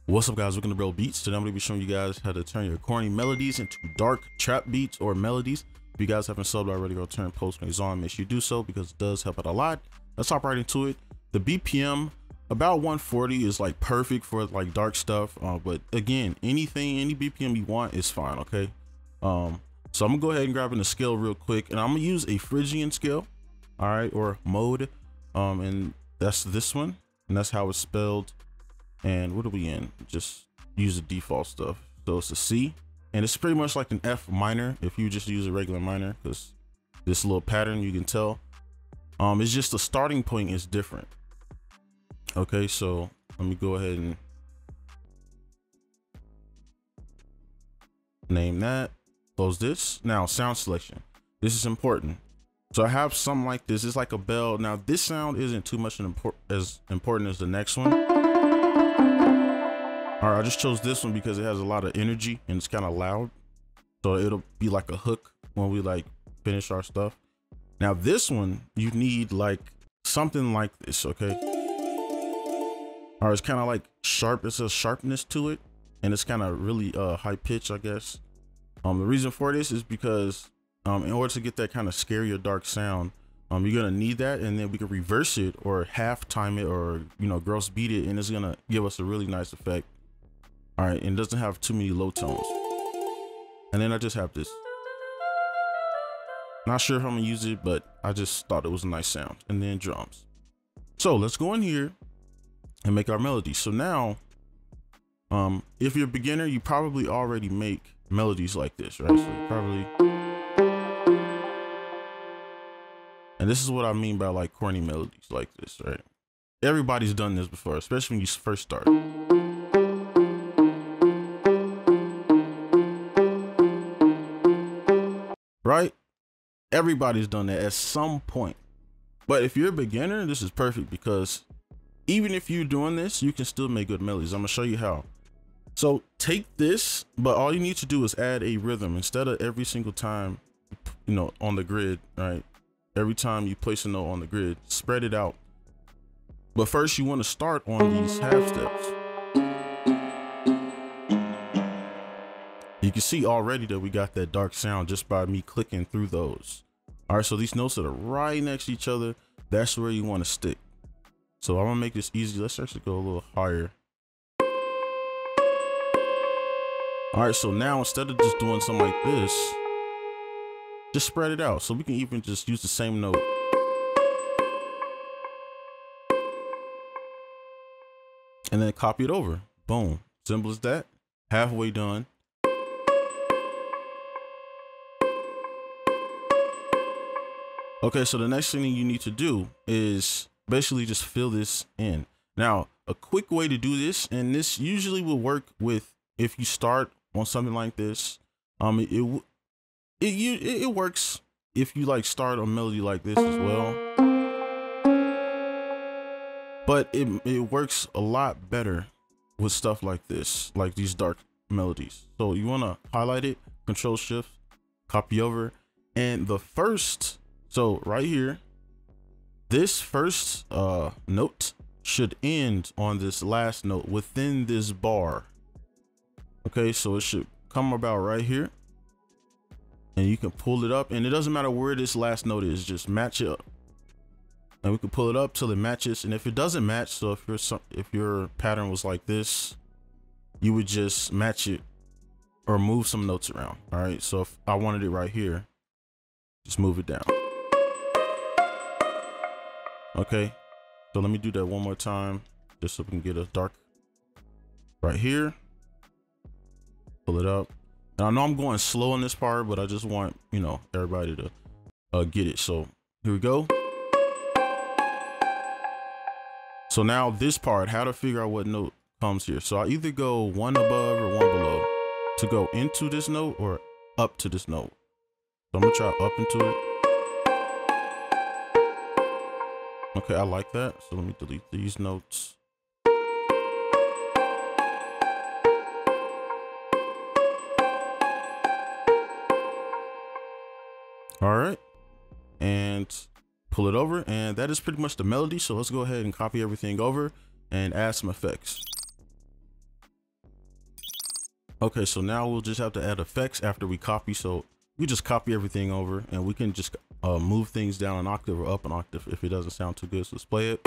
What's up, guys? Welcome to brobeatz. Today I'm going to be showing you guys how to turn your corny melodies into dark trap beats or melodies. If you guys haven't subbed already, go turn post notifications on. Make sure you do so because it does help out a lot. Let's hop right into it. The BPM about 140 is like perfect for like dark stuff. But again, any BPM you want is fine. Okay. So I'm gonna go ahead and grab in the scale real quick, and I'm gonna use a Phrygian scale, all right, or mode. And that's this one, and that's how it's spelled. And what are we in? Just use the default stuff. So it's a C, and it's pretty much like an F minor if you just use a regular minor, because this little pattern you can tell. It's just the starting point is different. Okay, so let me go ahead and name that. Close this. Now sound selection. This is important. So I have something like this. It's like a bell. Now this sound isn't too much as important as the next one. All right, I just chose this one because it has a lot of energy and it's kind of loud. So it'll be like a hook when we like finish our stuff. Now this one, you need like something like this, okay? All right, it's kind of like sharp. It's a sharpness to it, and it's kind of really high pitch, I guess. The reason for this is because in order to get that kind of scary or dark sound, you're gonna need that, and then we can reverse it or half time it, or gross beat it, and it's gonna give us a really nice effect. All right, and it doesn't have too many low tones. And then I just have this. Not sure if I'm gonna use it, but I just thought it was a nice sound. And then drums. So let's go in here and make our melody. So now, if you're a beginner, you probably already make melodies like this, right? So you probably, and this is what I mean by like corny melodies like this, right? Everybody's done this before, especially when you first start. Right? Everybody's done that at some point. But if you're a beginner, this is perfect, because even if you're doing this, you can still make good melodies. I'm gonna show you how. So take this, but all you need to do is add a rhythm instead of every single time, on the grid, right? Every time you place a note on the grid, spread it out. But first you want to start on these half steps. You can see already that we got that dark sound just by me clicking through those. All right, so these notes that are right next to each other, that's where you want to stick. So I'm gonna make this easy. Let's actually go a little higher. All right, so now instead of just doing something like this, just spread it out. So we can even just use the same note. And then copy it over. Boom. Simple as that. Halfway done. Okay, so the next thing you need to do is basically just fill this in. Now, a quick way to do this, and this usually will work with, if you start on something like this, it works if you like start a melody like this as well. But it works a lot better with stuff like this, like these dark melodies. So you want to highlight it, Control Shift, copy over, and the first, so right here, this first note should end on this last note within this bar. Okay, so it should come about right here, and you can pull it up, and it doesn't matter where this last note is, just match it up. And we can pull it up till it matches. And if it doesn't match, so if your pattern was like this, you would just match it or move some notes around. All right, so if I wanted it right here, just move it down. Okay, so let me do that one more time, just so we can get a dark right here. Pull it up. And I know I'm going slow on this part, but I just want, everybody to get it. So here we go. So now this part, how to figure out what note comes here. So I either go one above or one below to go into this note or up to this note. So I'm gonna try up into it. Okay, I like that. So let me delete these notes. All right, and pull it over, and that is pretty much the melody. So let's go ahead and copy everything over and add some effects. Okay, so now we'll just have to add effects after we copy. So we just copy everything over, and we can just move things down an octave or up an octave if it doesn't sound too good. So let's play it.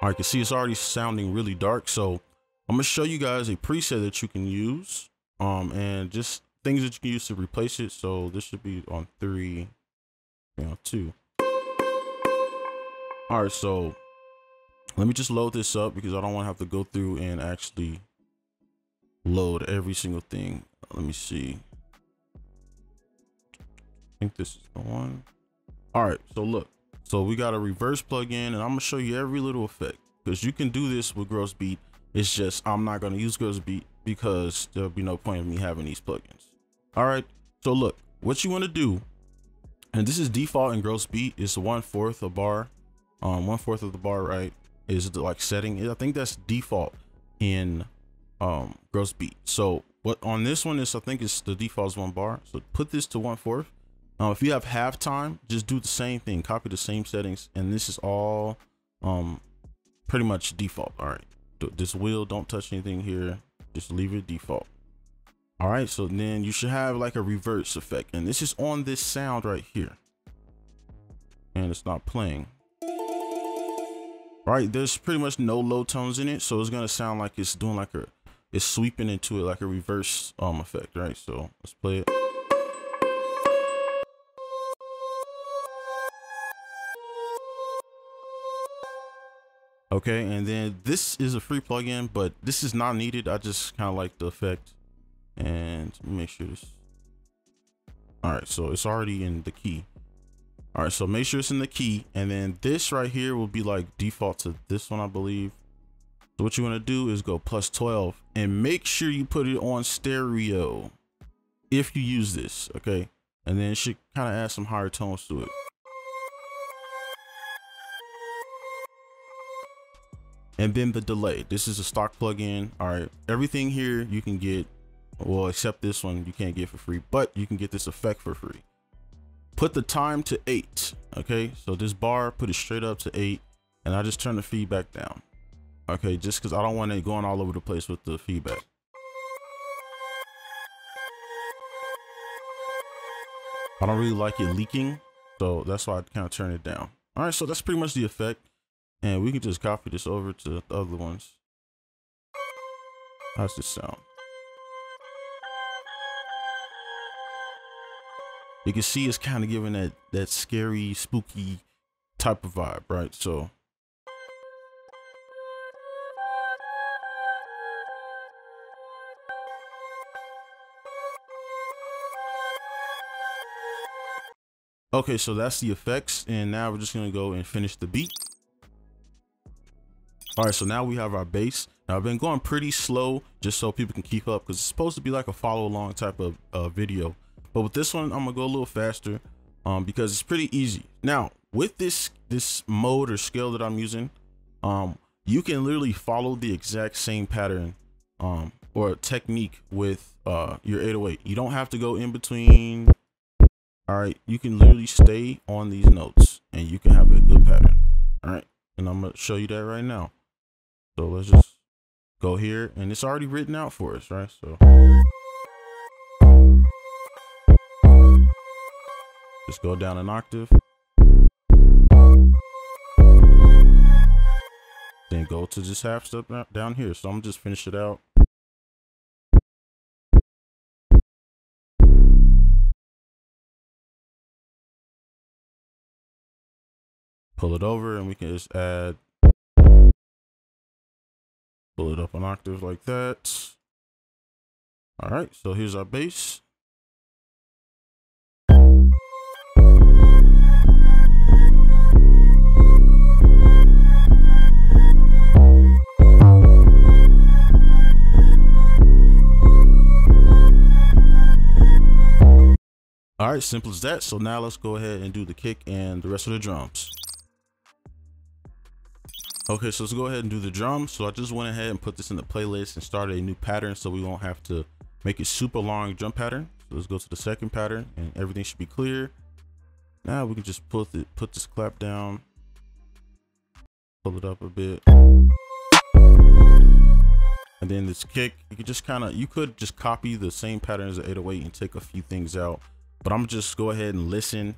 All right, you can see it's already sounding really dark. So I'm gonna show you guys a preset that you can use, and just things that you can use to replace it. So this should be on 3, 2. All right, so let me just load this up because I don't want to have to go through and actually load every single thing. Let me see. I think this is the one. All right, so look. So we got a reverse plugin, and I'm gonna show you every little effect because you can do this with Gross Beat. It's just I'm not gonna use Gross Beat because there'll be no point in me having these plugins. All right, so look, what you want to do, and this is default in Gross Beat, is 1/4 a bar. 1/4 of the bar, right, is the like setting. I think that's default in Gross Beat. So what on this one is, I think it's the default is 1 bar. So put this to 1/4. If you have halftime, just do the same thing, copy the same settings, and this is all pretty much default. All right, this wheel, don't touch anything here, just leave it default. All right, so then you should have like a reverse effect, and this is on this sound right here, and it's not playing. All right, there's pretty much no low tones in it, so it's gonna sound like it's doing like it's sweeping into it like a reverse effect, right? So let's play it. Okay, and then this is a free plugin, but this is not needed. I just kind of like the effect, and make sure this. All right, so it's already in the key. All right, so make sure it's in the key, and then this right here will be like default to this one, I believe. So what you want to do is go +12 and make sure you put it on stereo if you use this, okay? And then it should kind of add some higher tones to it. And then the delay. This is a stock plugin. All right, everything here you can get, well, except this one you can't get for free, but you can get this effect for free. Put the time to 8. Okay, so this bar, put it straight up to 8, and I just turn the feedback down. Okay, just because I don't want it going all over the place with the feedback. I don't really like it leaking, so that's why I kind of turn it down. All right, so that's pretty much the effect. And we can just copy this over to the other ones. How's this sound? You can see it's kind of giving that scary, spooky type of vibe, right? So okay, so that's the effects, and now we're just gonna go and finish the beat. All right, so now we have our bass. Now I've been going pretty slow just so people can keep up because it's supposed to be like a follow along type of video. But with this one, I'm gonna go a little faster because it's pretty easy. Now with this mode or scale that I'm using, you can literally follow the exact same pattern or technique with your 808. You don't have to go in between. All right, you can literally stay on these notes and you can have a good pattern. All right, and I'm gonna show you that right now. So let's just go here, and it's already written out for us, right? So just go down an octave, then go to this half step down here. So I'm just finish it out. Pull it over, and we can just add. Pull it up an octave like that. All right, so here's our bass. All right, simple as that. So now let's go ahead and do the kick and the rest of the drums. Okay, so let's go ahead and do the drums. So I just went ahead and put this in the playlist and started a new pattern so we won't have to make it super long drum pattern. So let's go to the second pattern and everything should be clear. Now we can just put this clap down pull it up a bit. And then this kick, you could just you could just copy the same pattern as the 808 and take a few things out. But I'm just go ahead and listen.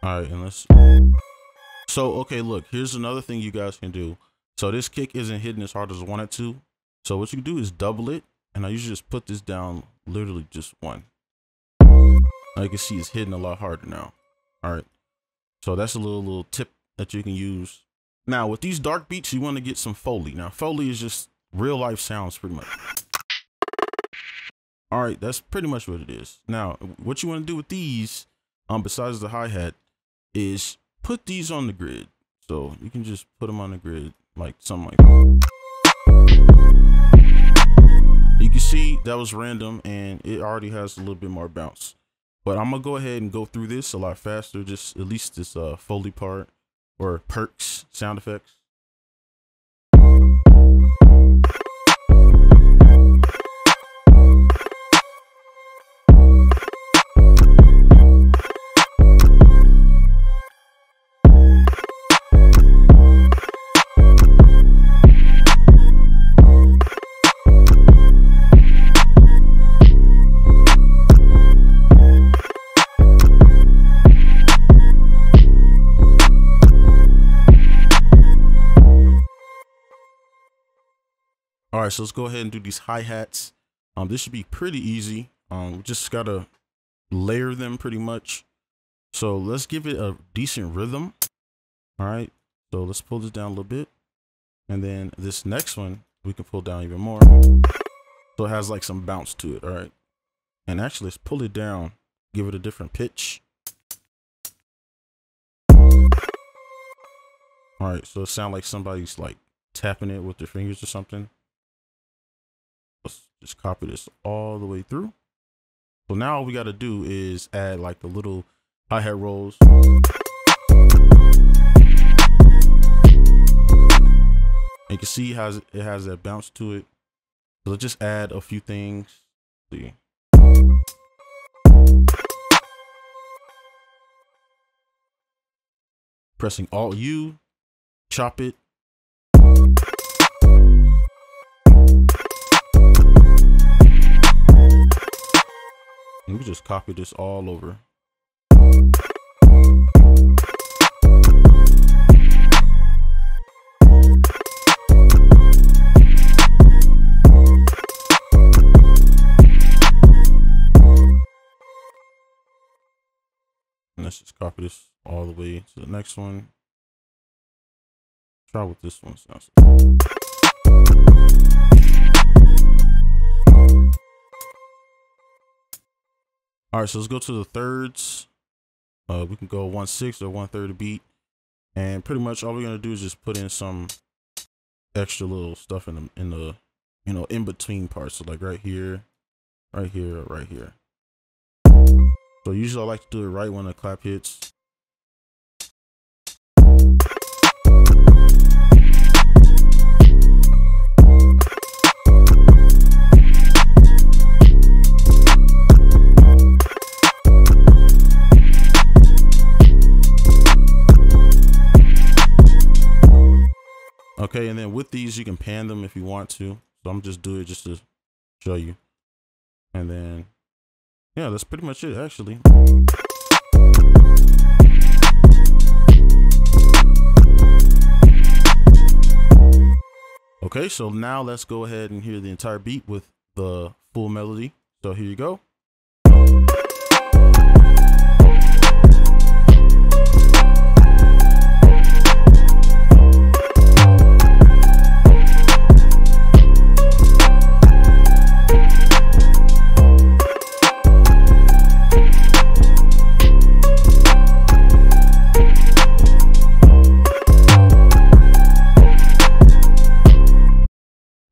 All right, and okay, look, here's another thing you guys can do. So this kick isn't hitting as hard as I want it to. So what you can do is double it. And I usually just put this down literally just one. Now you can see it's hitting a lot harder now. All right. So that's a little tip that you can use. Now with these dark beats, you want to get some Foley. Now Foley is just real life sounds pretty much. All right, that's pretty much what it is. Now what you want to do with these, besides the hi-hat, is put these on the grid. So you can just put them on the grid like something like that. You can see that was random and it already has a little bit more bounce. But I'm gonna go ahead and go through this a lot faster, just at least this Foley part or perks sound effects. All right, so let's go ahead and do these hi-hats. This should be pretty easy. We just gotta layer them pretty much. So let's give it a decent rhythm. All right, so let's pull this down a little bit. And then this next one, we can pull down even more. So it has like some bounce to it, all right? And actually, let's pull it down, give it a different pitch. All right, so it sounds like somebody's like tapping it with their fingers or something. Let's just copy this all the way through. So now all we got to do is add like the little hi-hat rolls. And you can see it has that bounce to it. So let's just add a few things. See. Pressing Alt U, chop it. And we just copy this all over. And let's just copy this all the way to the next one. Try what this one sounds like. All right, so let's go to the thirds. We can go 1/6 or 1/3 a beat, and pretty much all we're gonna do is just put in some extra little stuff in the in between parts. So like right here, right here, right here. So usually I like to do it right when the clap hits. Okay, and then with these, you can pan them if you want to. So I'm just doing it just to show you. And then, yeah, that's pretty much it, actually. Okay, so now let's go ahead and hear the entire beat with the full melody. So here you go.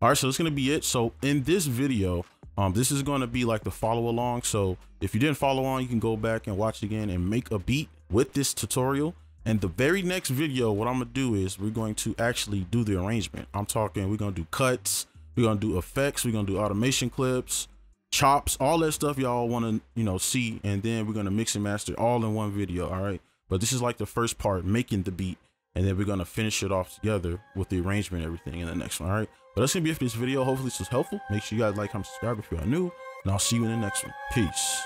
All right, so that's gonna be it. So in this video, this is gonna be like the follow along. So if you didn't follow on, you can go back and watch again and make a beat with this tutorial. And the very next video, what I'm gonna do is we're going to actually do the arrangement. I'm talking, we're gonna do cuts, we're gonna do effects, we're gonna do automation clips, chops, all that stuff y'all wanna, see, and then we're gonna mix and master all in one video, all right? But this is like the first part, making the beat, and then we're gonna finish it off together with the arrangement and everything in the next one, all right? But that's gonna be it for this video. Hopefully this was helpful. Make sure you guys like, comment, subscribe if you are new, and I'll see you in the next one. Peace.